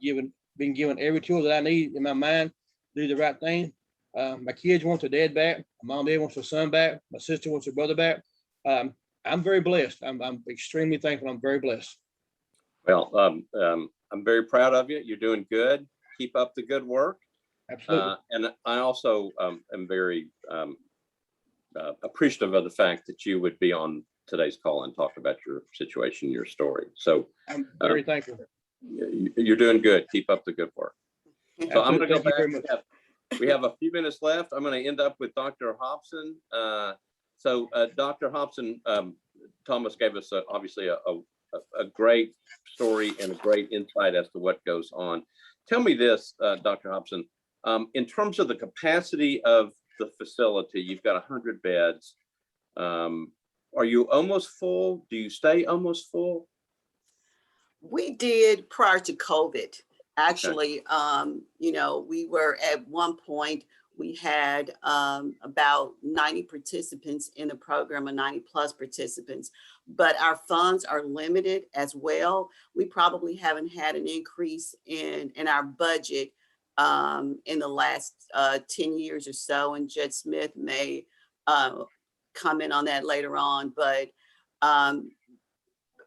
been given every tool that I need in my mind to do the right thing. My kids want their dad back. My mom, dad wants their son back. My sister wants her brother back. I'm very blessed. I'm extremely thankful. I'm very blessed. Well, I'm very proud of you. You're doing good. Keep up the good work. Absolutely. And I also am very appreciative of the fact that you would be on today's call and talk about your situation, your story. So I'm very thankful. You're doing good. Keep up the good work. So I'm going to go Thank you very back. We have a few minutes left. I'm going to end up with Dr. Hobson. So Dr. Hobson, Thomas gave us obviously a great story and a great insight as to what goes on. Tell me this, Dr. Hobson, in terms of the capacity of the facility, you've got 100 beds. Are you almost full? Do you stay almost full? We did prior to COVID. Actually, we were at one point, We had about 90 participants in the program, or 90 plus participants, but our funds are limited as well. We probably haven't had an increase in our budget in the last 10 years or so, and Judge Smith may comment on that later on, but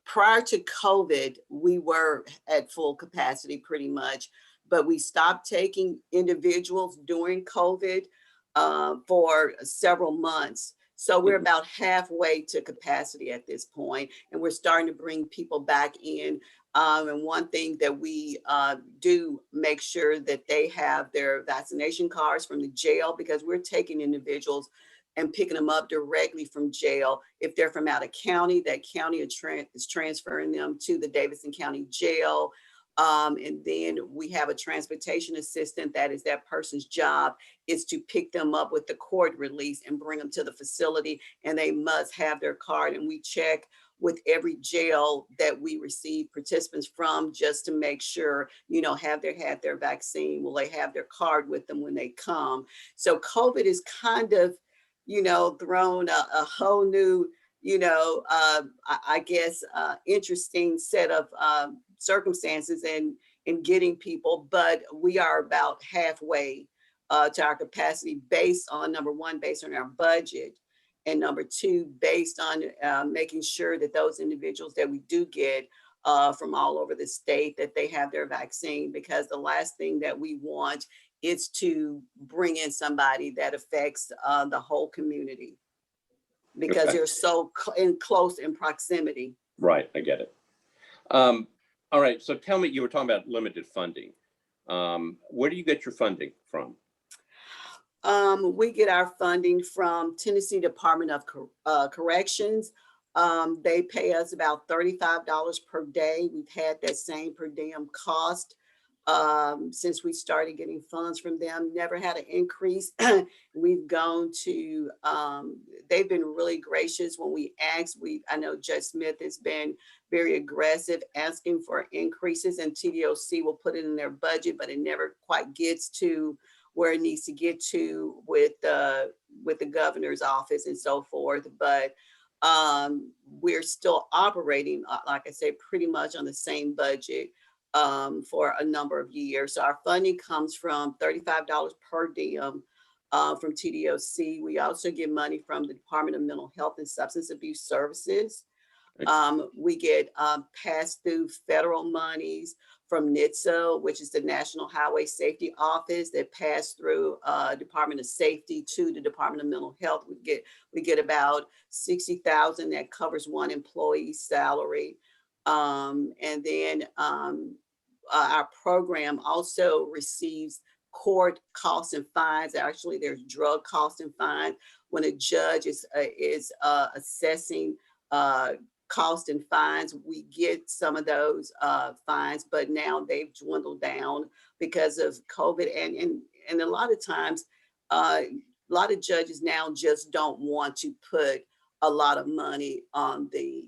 prior to COVID, we were at full capacity pretty much, but we stopped taking individuals during COVID for several months. So we're about halfway to capacity at this point, and we're starting to bring people back in. And one thing that we do make sure that they have their vaccination cards from the jail, because we're taking individuals and picking them up directly from jail. If they're from out of county, that county is transferring them to the Davidson County Jail. And then we have a transportation assistant. That is that person's job, is to pick them up with the court release and bring them to the facility. And they must have their card. And we check with every jail that we receive participants from, just to make sure, have they had their vaccine? Will they have their card with them when they come? So COVID is kind of, thrown a whole new, I guess, interesting set of circumstances in getting people, but we are about halfway to our capacity, based on, number one, based on our budget, and number two, based on making sure that those individuals that we do get from all over the state, that they have their vaccine, because the last thing that we want is to bring in somebody that affects the whole community, because Okay. you're so close in proximity. Right, I get it. All right, so tell me, you were talking about limited funding. Where do you get your funding from? We get our funding from Tennessee Department of Corrections. They pay us about $35 per day. We've had that same per diem cost since we started getting funds from them. Never had an increase. We've gone to, they've been really gracious when we asked. I know Judge Smith has been very aggressive asking for increases, and TDOC will put it in their budget, but it never quite gets to where it needs to get to with the governor's office and so forth. But we're still operating, like I said, pretty much on the same budget for a number of years. So our funding comes from $35 per diem from TDOC. We also get money from the Department of Mental Health and Substance Abuse Services. We get pass-through federal monies from NHTSA, which is the National Highway Safety Office, that pass through Department of Safety to the Department of Mental Health. We get about $60,000 that covers one employee's salary. And then our program also receives court costs and fines. Actually, there's drug costs and fines. When a judge is assessing cost and fines, we get some of those fines, but now they've dwindled down because of COVID. And a lot of times, a lot of judges now just don't want to put a lot of money on the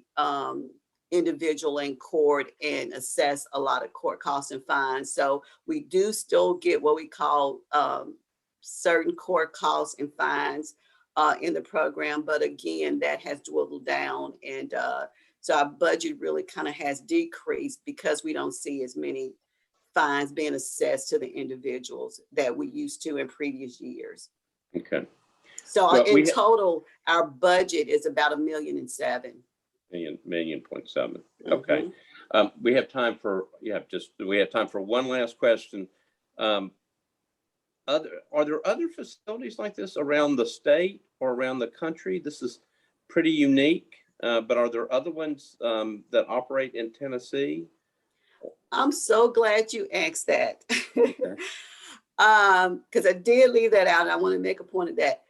individual in court and assess a lot of court costs and fines. So we do still get what we call certain court costs and fines in the program, but again, that has dwindled down. And so our budget really kind of has decreased because we don't see as many fines being assessed to the individuals that we used to in previous years. Okay. So Well, in total, our budget is about $1.7 million. Okay. We have time for one last question. Are there other facilities like this around the state or around the country? This is pretty unique, but are there other ones that operate in Tennessee? I'm so glad you asked that. Okay. Because I did leave that out. And I want to make a point of that.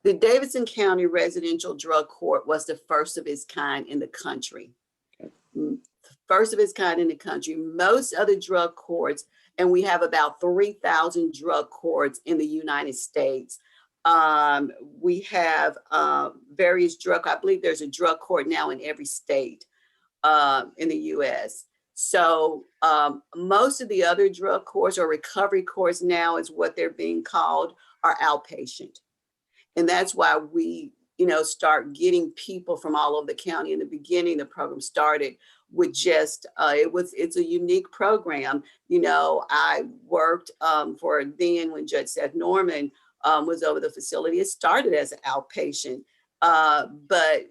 The Davidson County Residential Drug Court was the first of its kind in the country. Okay. First of its kind in the country. Most other drug courts, and we have about 3,000 drug courts in the United States. We have various I believe there's a drug court now in every state in the US. So most of the other drug courts or recovery courts now is what they're being called are outpatient. And that's why we, start getting people from all over the county. In the beginning, the program started with just, it's a unique program. I worked for then when Judge Seth Norman was over the facility. It started as an outpatient, but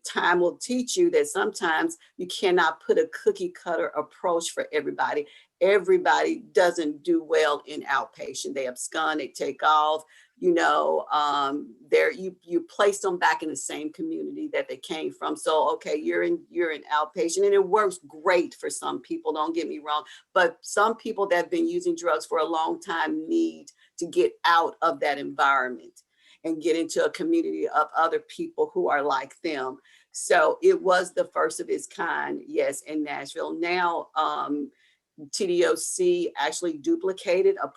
time will teach you that sometimes you cannot put a cookie cutter approach for everybody. Everybody doesn't do well in outpatient. They abscond, they take off, you place them back in the same community that they came from. So, okay, you're in outpatient, and it works great for some people, don't get me wrong, but some people that have been using drugs for a long time need to get out of that environment and get into a community of other people who are like them. So it was the first of its kind, yes, in Nashville. Now, TDOC actually duplicated a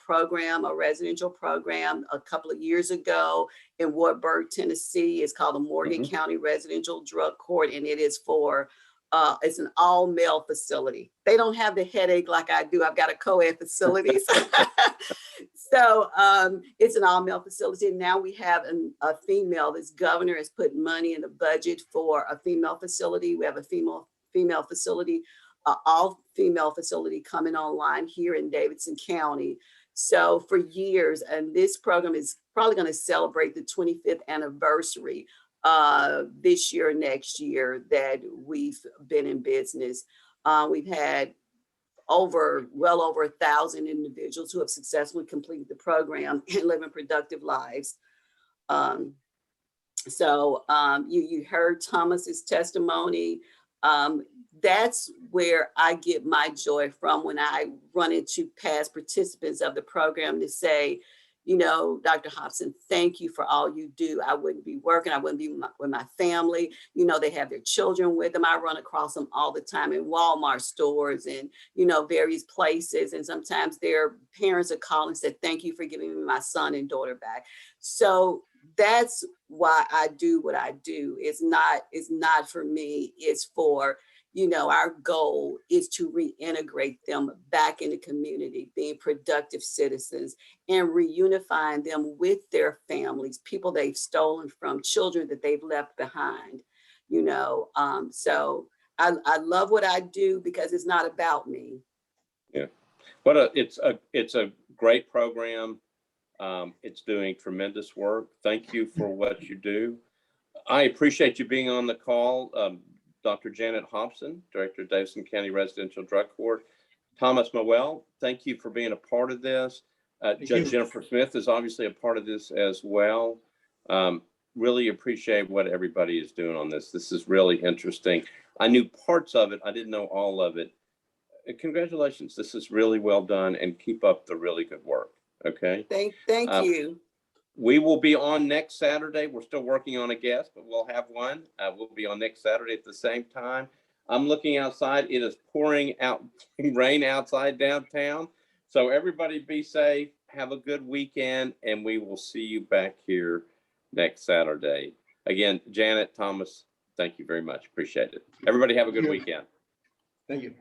residential program a couple of years ago in Wartburg, Tennessee. It's called the Morgan County Residential Drug Court, and it is for, it's an all-male facility. They don't have the headache like I do. I've got a co-ed facility. So it's an all-male facility. Now we have a female. This governor has put money in the budget for a female facility. We have a female facility, all-female facility coming online here in Davidson County. So for years, and this program is probably going to celebrate the 25th anniversary this year, next year, that we've been in business. We've had well over 1,000 individuals who have successfully completed the program and living productive lives. You heard Thomas's testimony. That's where I get my joy from when I run into past participants of the program to say, Dr. Hobson, thank you for all you do. I wouldn't be working. I wouldn't be with my family. They have their children with them. I run across them all the time in Walmart stores and, various places. And sometimes their parents are calling and said, thank you for giving me my son and daughter back. So that's why I do what I do. It's not for me. It's for, our goal is to reintegrate them back in the community, being productive citizens, and reunifying them with their families, people they've stolen from, children that they've left behind. So I love what I do because it's not about me. Yeah, it's a great program. It's doing tremendous work. Thank you for what you do. I appreciate you being on the call. Dr. Janet Hobson, Director of Davidson County Residential Drug Court. Thomas Mowell, thank you for being a part of this. Judge Jennifer Smith is obviously a part of this as well. Really appreciate what everybody is doing on this. This is really interesting. I knew parts of it. I didn't know all of it. Congratulations. This is really well done, and keep up the really good work. Okay. Thank you. We will be on next Saturday. We're still working on a guest, but we'll have one. We'll be on next Saturday at the same time. I'm looking outside. It is pouring rain outside downtown. So everybody be safe. Have a good weekend, and we will see you back here next Saturday. Again, Janet, Thomas, thank you very much. Appreciate it. Everybody have a good weekend. Thank you.